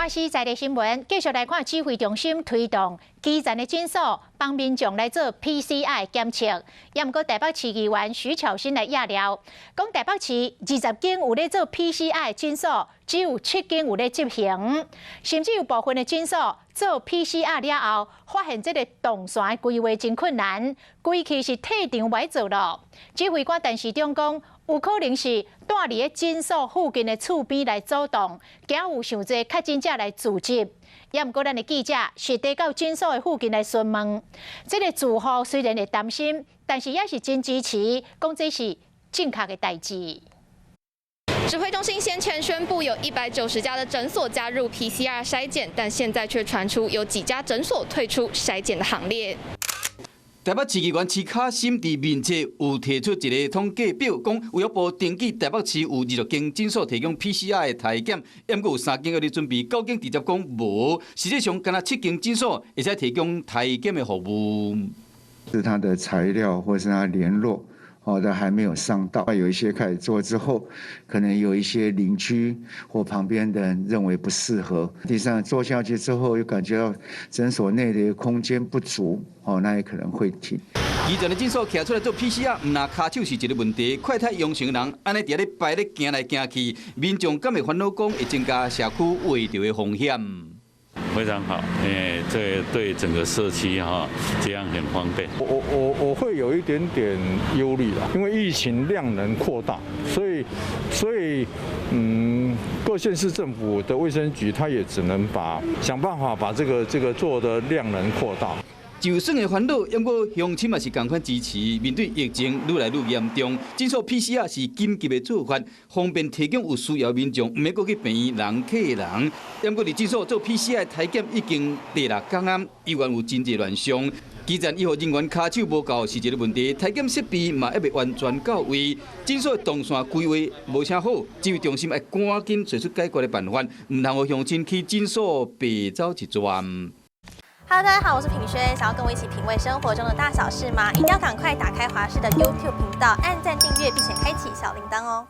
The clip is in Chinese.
华视在地新闻，继续来看指挥中心推动基层的诊所帮民众来做 PCR 检测。也毋过台北市议员徐巧芯来压料，讲台北市20间有咧做 PCR 诊所，只有7间有咧执行，甚至有部分的诊所做 PCR 了后，发现这个动线的规划真困难，规期是退场歹做咯。指挥官陈时中讲。 有可能是住伫咧诊所附近的厝边来阻挡，惊有伤侪确诊者来聚集。也毋过，咱的记者实地到诊所的附近来询问，这个住户虽然会担心，但是也是真支持，讲这是正确的代志。 指挥中心先前宣布有190家的诊所加入 PCR 筛检，但现在却传出有几家诊所退出筛检的行列。 台北市议员徐巧芯伫面册有提出一个统计表，讲卫福部登记台北市有20间诊所提供 PCR 的体检，也过有3间要咧准备，9间直接讲无。实际上，敢若7间诊所会使提供体检的服务。是他的材料或是他联络。 好的还没有上到，有一些开始做之后，可能有一些邻居或旁边的人认为不适合，第三做下去之后又感觉到诊所内的空间不足，那也可能会停。基层的诊所徛出来做 PCR， 唔拿骹手是一个问题。快太阳性人，安尼伫咧排咧行来行去，民众敢会烦恼讲会增加社区围着的风险。 非常好，这对整个社区这样很方便。我会有一点点忧虑啦，因为疫情量能扩大，所以各县市政府的卫生局，它也只能想办法把这个做的量能扩大。 就算的烦恼，不过乡亲嘛是同款支持。面对疫情愈来愈严重，诊所 PCR 是紧急的做法，方便提供有需要民众，唔免过去病人、客人。不过伫诊所做 PCR 体检已经第6天啊，医院有真济乱象。基层医护人员骹手无够是一个问题，体检设备嘛还未完全到位，诊所的动线规划无啥好，指挥中心要赶紧找出解决的办法，唔通让乡亲去诊所白走一转。 Hello， 大家好，我是品轩。想要跟我一起品味生活中的大小事吗？一定要赶快打开华视的 YouTube 频道，按赞、订阅，并且开启小铃铛哦。